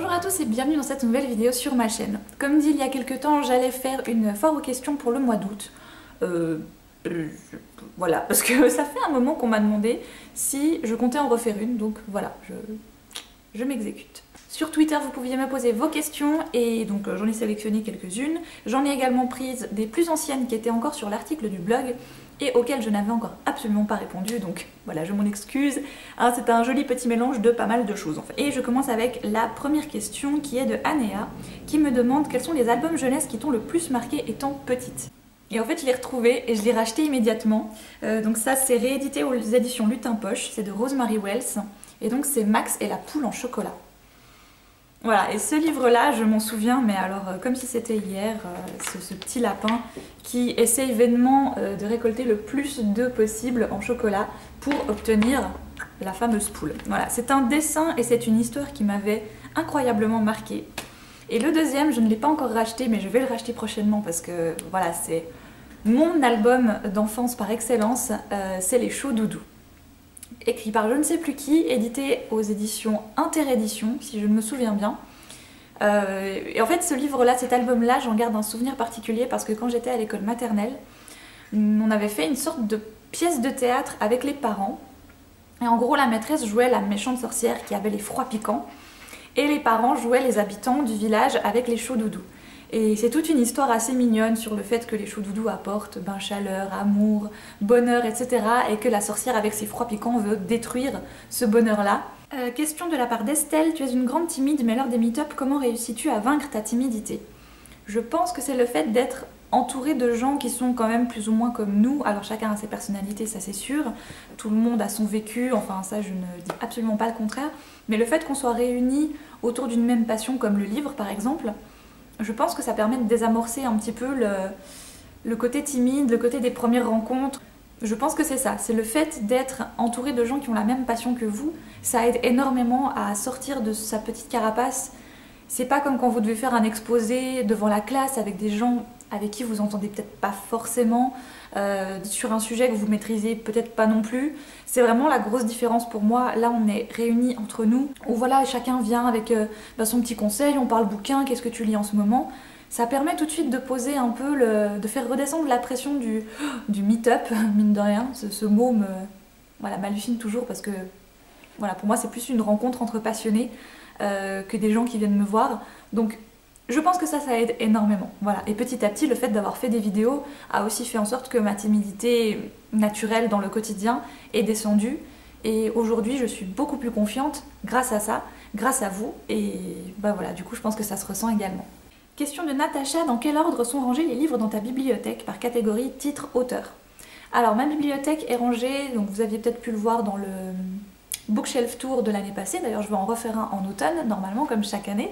Bonjour à tous et bienvenue dans cette nouvelle vidéo sur ma chaîne. Comme dit il y a quelques temps, j'allais faire une foire aux questions pour le mois d'août. Voilà, parce que ça fait un moment qu'on m'a demandé si je comptais en refaire une, donc voilà, je m'exécute. Sur Twitter, vous pouviez me poser vos questions et donc j'en ai sélectionné quelques-unes. J'en ai également prises des plus anciennes qui étaient encore sur l'article du blog et auxquelles je n'avais encore absolument pas répondu, donc voilà, je m'en excuse. Hein, c'est un joli petit mélange de pas mal de choses en fait. Et je commence avec la première question qui est de Anéa, qui me demande quels sont les albums jeunesse qui t'ont le plus marqué étant petite. Et en fait je l'ai retrouvé et je l'ai racheté immédiatement. Donc ça c'est réédité aux éditions Lutin Poche, c'est de Rosemary Wells. Et donc c'est Max et la poule en chocolat. Voilà, et ce livre-là, je m'en souviens, mais alors comme si c'était hier, ce petit lapin qui essaye vainement de récolter le plus d'œufs possible en chocolat pour obtenir la fameuse poule. Voilà, c'est un dessin et c'est une histoire qui m'avait incroyablement marquée. Et le deuxième, je ne l'ai pas encore racheté, mais je vais le racheter prochainement parce que voilà, c'est mon album d'enfance par excellence, c'est Les Chauds Doudous. Écrit par je ne sais plus qui, édité aux éditions Interédition, si je me souviens bien. Et en fait, ce livre-là, cet album-là, j'en garde un souvenir particulier parce que quand j'étais à l'école maternelle, on avait fait une sorte de pièce de théâtre avec les parents. Et en gros, la maîtresse jouait la méchante sorcière qui avait les froids piquants. Et les parents jouaient les habitants du village avec les chauds doudous. Et c'est toute une histoire assez mignonne sur le fait que les chauds doudous apportent chaleur, amour, bonheur, etc. Et que la sorcière avec ses froids piquants veut détruire ce bonheur-là. Question de la part d'Estelle, tu es une grande timide, mais lors des meet-up, comment réussis-tu à vaincre ta timidité? Je pense que c'est le fait d'être entourée de gens qui sont quand même plus ou moins comme nous. Alors chacun a ses personnalités, ça c'est sûr. Tout le monde a son vécu, enfin ça je ne dis absolument pas le contraire. Mais le fait qu'on soit réunis autour d'une même passion comme le livre par exemple, je pense que ça permet de désamorcer un petit peu le côté timide, le côté des premières rencontres. Je pense que c'est ça, c'est le fait d'être entouré de gens qui ont la même passion que vous, ça aide énormément à sortir de sa petite carapace. C'est pas comme quand vous devez faire un exposé devant la classe avec des gens avec qui vous entendez peut-être pas forcément, sur un sujet que vous maîtrisez peut-être pas non plus. C'est vraiment la grosse différence pour moi. Là on est réunis entre nous, où voilà, chacun vient avec son petit conseil, on parle bouquin, qu'est-ce que tu lis en ce moment. Ça permet tout de suite de poser un peu, de faire redescendre la pression du meet-up, mine de rien. Ce mot m'hallucine toujours parce que voilà, pour moi c'est plus une rencontre entre passionnés que des gens qui viennent me voir. Donc je pense que ça aide énormément. Voilà. Et petit à petit, le fait d'avoir fait des vidéos a aussi fait en sorte que ma timidité naturelle dans le quotidien est descendue. Et aujourd'hui, je suis beaucoup plus confiante grâce à ça, grâce à vous. Et voilà, du coup, je pense que ça se ressent également. Question de Natacha, dans quel ordre sont rangés les livres dans ta bibliothèque par catégorie, titre, auteur? Alors ma bibliothèque est rangée, donc vous aviez peut-être pu le voir dans le Bookshelf Tour de l'année passée, d'ailleurs je vais en refaire un en automne, normalement comme chaque année.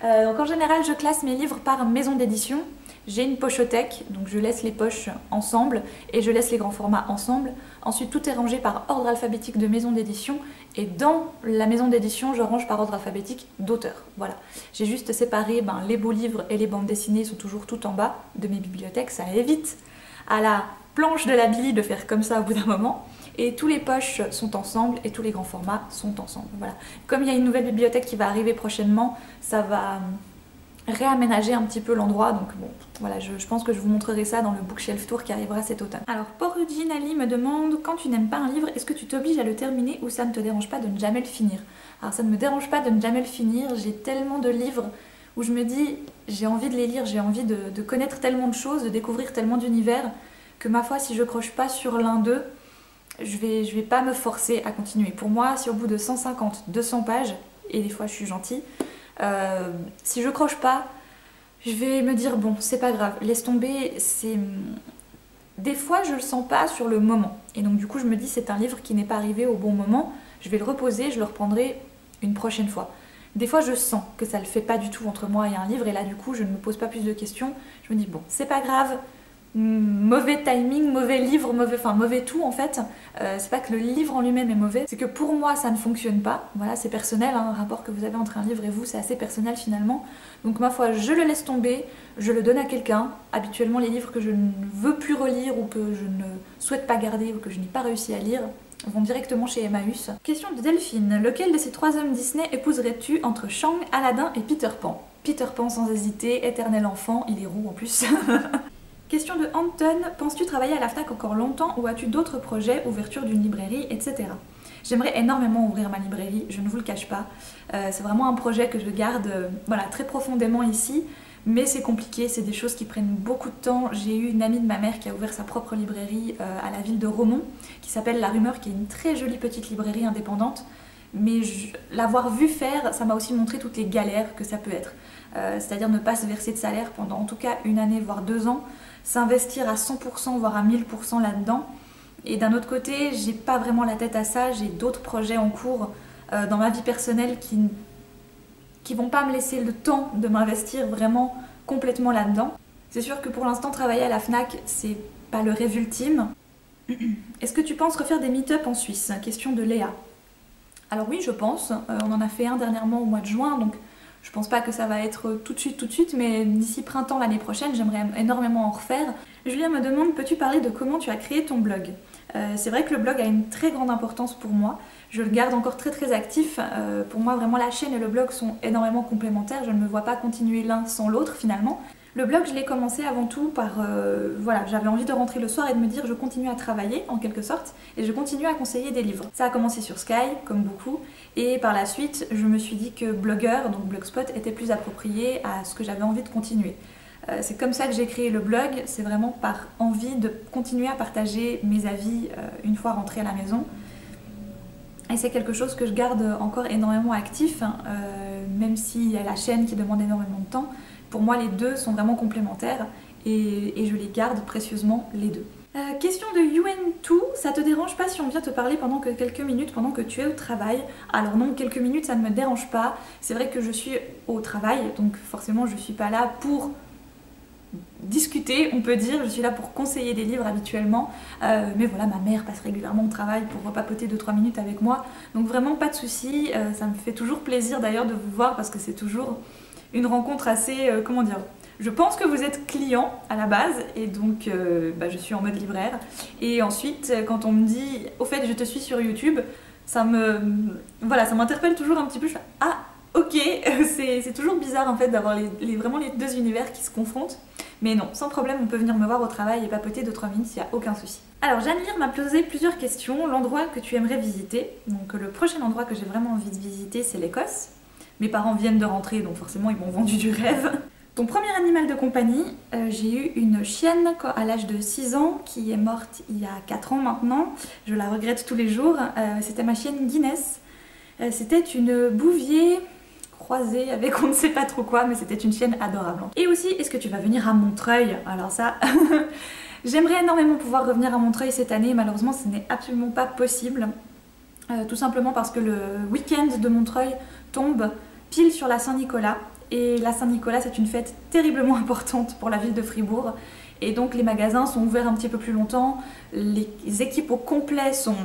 Donc en général je classe mes livres par maison d'édition. J'ai une pochothèque, donc je laisse les poches ensemble et je laisse les grands formats ensemble. Ensuite tout est rangé par ordre alphabétique de maison d'édition et dans la maison d'édition je range par ordre alphabétique d'auteur. Voilà. J'ai juste séparé les beaux livres et les bandes dessinées sont toujours tout en bas de mes bibliothèques, ça évite à la planche de la Billy de faire comme ça au bout d'un moment. Et tous les poches sont ensemble et tous les grands formats sont ensemble. Voilà. Comme il y a une nouvelle bibliothèque qui va arriver prochainement, ça va réaménager un petit peu l'endroit. Donc bon, voilà, je pense que je vous montrerai ça dans le Bookshelf Tour qui arrivera cet automne. Alors, Porudinali me demande, quand tu n'aimes pas un livre, est-ce que tu t'obliges à le terminer ou ça ne te dérange pas de ne jamais le finir? Alors ça ne me dérange pas de ne jamais le finir, j'ai tellement de livres où je me dis, j'ai envie de les lire, j'ai envie de connaître tellement de choses, de découvrir tellement d'univers, que ma foi, si je croche pas sur l'un d'eux, je vais pas me forcer à continuer. Pour moi, si au bout de 150, 200 pages, et des fois je suis gentille, si je croche pas, je vais me dire bon, c'est pas grave, laisse tomber, c'est... Des fois je le sens pas sur le moment, et donc du coup je me dis c'est un livre qui n'est pas arrivé au bon moment, je vais le reposer, je le reprendrai une prochaine fois. Des fois je sens que ça le fait pas du tout entre moi et un livre, et là du coup je ne me pose pas plus de questions, je me dis bon, c'est pas grave, mauvais timing, mauvais livre, mauvais tout en fait. C'est pas que le livre en lui-même est mauvais, c'est que pour moi ça ne fonctionne pas. Voilà, c'est personnel, hein, un rapport que vous avez entre un livre et vous, c'est assez personnel finalement. Donc ma foi, je le laisse tomber, je le donne à quelqu'un. Habituellement les livres que je ne veux plus relire ou que je ne souhaite pas garder ou que je n'ai pas réussi à lire, vont directement chez Emmaüs. Question de Delphine. Lequel de ces 3 hommes Disney épouserais-tu entre Shang, Aladdin et Peter Pan? Peter Pan sans hésiter, éternel enfant, il est roux en plus. Question de Anton. Penses-tu travailler à la FNAC encore longtemps ou as-tu d'autres projets, ouverture d'une librairie, etc. J'aimerais énormément ouvrir ma librairie, je ne vous le cache pas. C'est vraiment un projet que je garde voilà, très profondément ici. Mais c'est compliqué, c'est des choses qui prennent beaucoup de temps. J'ai eu une amie de ma mère qui a ouvert sa propre librairie à la ville de Romont, qui s'appelle La Rumeur, qui est une très jolie petite librairie indépendante. Mais l'avoir vu faire, ça m'a aussi montré toutes les galères que ça peut être. C'est-à-dire ne pas se verser de salaire pendant en tout cas une année, voire 2 ans, s'investir à 100%, voire à 1000% là-dedans. Et d'un autre côté, j'ai pas vraiment la tête à ça, j'ai d'autres projets en cours dans ma vie personnelle qui vont pas me laisser le temps de m'investir vraiment complètement là-dedans. C'est sûr que pour l'instant, travailler à la FNAC, c'est pas le rêve ultime. Est-ce que tu penses refaire des meet-up en Suisse? Question de Léa. Alors oui, je pense. On en a fait un dernièrement au mois de juin, donc je pense pas que ça va être tout de suite, mais d'ici printemps l'année prochaine, j'aimerais énormément en refaire. Julien me demande, peux-tu parler de comment tu as créé ton blog? C'est vrai que le blog a une très grande importance pour moi. Je le garde encore très actif. Pour moi, vraiment, la chaîne et le blog sont énormément complémentaires. Je ne me vois pas continuer l'un sans l'autre finalement. Le blog, je l'ai commencé avant tout par... voilà, j'avais envie de rentrer le soir et de me dire je continue à travailler en quelque sorte et je continue à conseiller des livres. Ça a commencé sur Sky, comme beaucoup, et par la suite, je me suis dit que Blogger, donc Blogspot, était plus approprié à ce que j'avais envie de continuer. C'est comme ça que j'ai créé le blog, c'est vraiment par envie de continuer à partager mes avis une fois rentrée à la maison. Et c'est quelque chose que je garde encore énormément actif, même s'il y a la chaîne qui demande énormément de temps. Pour moi, les deux sont vraiment complémentaires et je les garde précieusement les deux. Question de UN2, ça te dérange pas si on vient te parler pendant quelques minutes pendant que tu es au travail? Alors non, quelques minutes ça ne me dérange pas. C'est vrai que je suis au travail, donc forcément je suis pas là pour discuter, on peut dire, je suis là pour conseiller des livres habituellement, mais voilà, ma mère passe régulièrement au travail pour papoter 2-3 minutes avec moi, donc vraiment pas de soucis, ça me fait toujours plaisir d'ailleurs de vous voir parce que c'est toujours une rencontre assez, comment dire, je pense que vous êtes client à la base et donc je suis en mode libraire, et ensuite quand on me dit au fait je te suis sur YouTube, ça m'interpelle toujours un petit peu, je fais ah ok, c'est toujours bizarre en fait d'avoir vraiment les deux univers qui se confrontent. Mais non, sans problème, on peut venir me voir au travail et papoter 2-3 minutes, il n'y a aucun souci. Alors, Jeanne-Lyre m'a posé plusieurs questions. L'endroit que tu aimerais visiter. Donc, le prochain endroit que j'ai vraiment envie de visiter, c'est l'Écosse. Mes parents viennent de rentrer, donc forcément, ils m'ont vendu du rêve. Ton premier animal de compagnie, j'ai eu une chienne à l'âge de 6 ans qui est morte il y a 4 ans maintenant. Je la regrette tous les jours. C'était ma chienne Guinness. C'était une bouvier croisée avec on ne sait pas trop quoi, mais c'était une chienne adorable. Et aussi, est-ce que tu vas venir à Montreuil? Alors ça, j'aimerais énormément pouvoir revenir à Montreuil cette année, malheureusement ce n'est absolument pas possible. Tout simplement parce que le week-end de Montreuil tombe pile sur la Saint-Nicolas. Et la Saint-Nicolas, c'est une fête terriblement importante pour la ville de Fribourg. Et donc les magasins sont ouverts un petit peu plus longtemps, les équipes au complet sont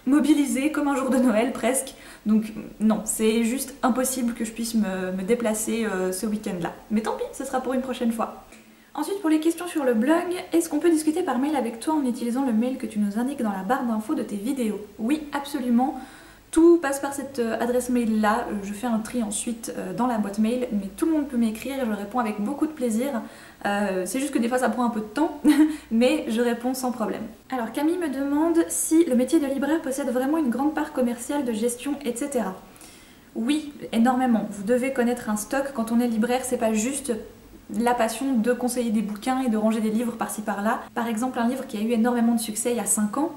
mobilisées comme un jour de Noël presque. Donc non, c'est juste impossible que je puisse me déplacer ce week-end-là. Mais tant pis, ce sera pour une prochaine fois. Ensuite, pour les questions sur le blog, est-ce qu'on peut discuter par mail avec toi en utilisant le mail que tu nous indiques dans la barre d'infos de tes vidéos? Oui, absolument. Tout passe par cette adresse mail là, je fais un tri ensuite dans la boîte mail, mais tout le monde peut m'écrire et je réponds avec beaucoup de plaisir. C'est juste que des fois ça prend un peu de temps, mais je réponds sans problème. Alors Camille me demande si le métier de libraire possède vraiment une grande part commerciale, de gestion, etc. Oui, énormément. Vous devez connaître un stock. Quand on est libraire, c'est pas juste la passion de conseiller des bouquins et de ranger des livres par-ci par-là. Par exemple, un livre qui a eu énormément de succès il y a 5 ans,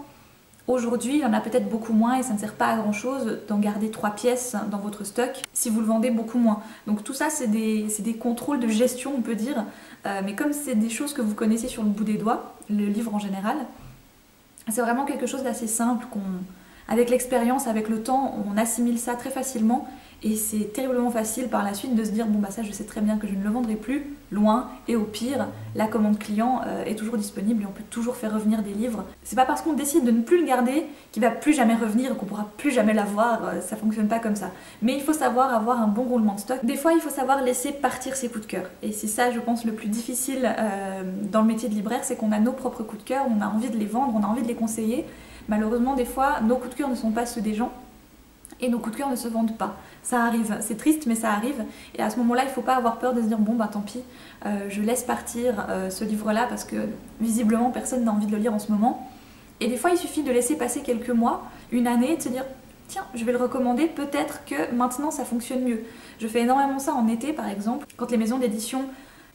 aujourd'hui, il y en a peut-être beaucoup moins et ça ne sert pas à grand chose d'en garder 3 pièces dans votre stock si vous le vendez beaucoup moins. Donc tout ça, c'est des contrôles de gestion, on peut dire. Mais comme c'est des choses que vous connaissez sur le bout des doigts, le livre en général, c'est vraiment quelque chose d'assez simple avec l'expérience, avec le temps, on assimile ça très facilement. Et c'est terriblement facile par la suite de se dire bon bah ça je sais très bien que je ne le vendrai plus loin, et au pire la commande client est toujours disponible et on peut toujours faire revenir des livres. C'est pas parce qu'on décide de ne plus le garder qu'il va plus jamais revenir et qu'on pourra plus jamais l'avoir, ça fonctionne pas comme ça. Mais il faut savoir avoir un bon roulement de stock. Des fois il faut savoir laisser partir ses coups de cœur, et c'est ça je pense le plus difficile dans le métier de libraire, c'est qu'on a nos propres coups de cœur, on a envie de les vendre, on a envie de les conseiller, Malheureusement, des fois, nos coups de cœur ne sont pas ceux des gens et nos coups de cœur ne se vendent pas. Ça arrive, c'est triste mais ça arrive, et à ce moment-là il ne faut pas avoir peur de se dire bon bah tant pis, je laisse partir ce livre-là parce que visiblement personne n'a envie de le lire en ce moment. Et des fois il suffit de laisser passer quelques mois, une année, et de se dire tiens, je vais le recommander, peut-être que maintenant ça fonctionne mieux. Je fais énormément ça en été par exemple, quand les maisons d'édition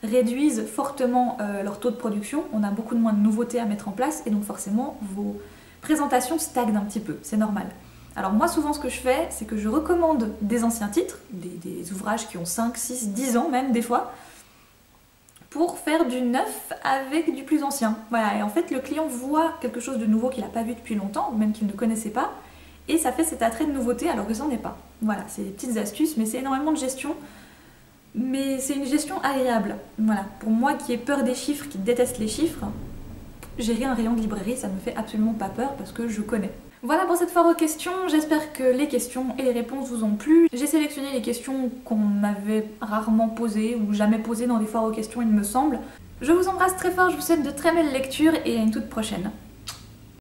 réduisent fortement leur taux de production, on a beaucoup de moins de nouveautés à mettre en place, et donc forcément vos présentations stagnent un petit peu, c'est normal. Alors moi souvent ce que je fais, c'est que je recommande des anciens titres, des ouvrages qui ont 5, 6, 10 ans même des fois, pour faire du neuf avec du plus ancien. Voilà, et en fait le client voit quelque chose de nouveau qu'il n'a pas vu depuis longtemps, ou même qu'il ne connaissait pas, et ça fait cet attrait de nouveauté alors que ça n'en est pas. Voilà, c'est des petites astuces, mais c'est énormément de gestion, mais c'est une gestion agréable. Voilà, pour moi qui ai peur des chiffres, qui déteste les chiffres, gérer un rayon de librairie, ça ne me fait absolument pas peur parce que je connais. Voilà pour cette foire aux questions, j'espère que les questions et les réponses vous ont plu. J'ai sélectionné les questions qu'on m'avait rarement posées ou jamais posées dans les foires aux questions il me semble. Je vous embrasse très fort, je vous souhaite de très belles lectures et à une toute prochaine.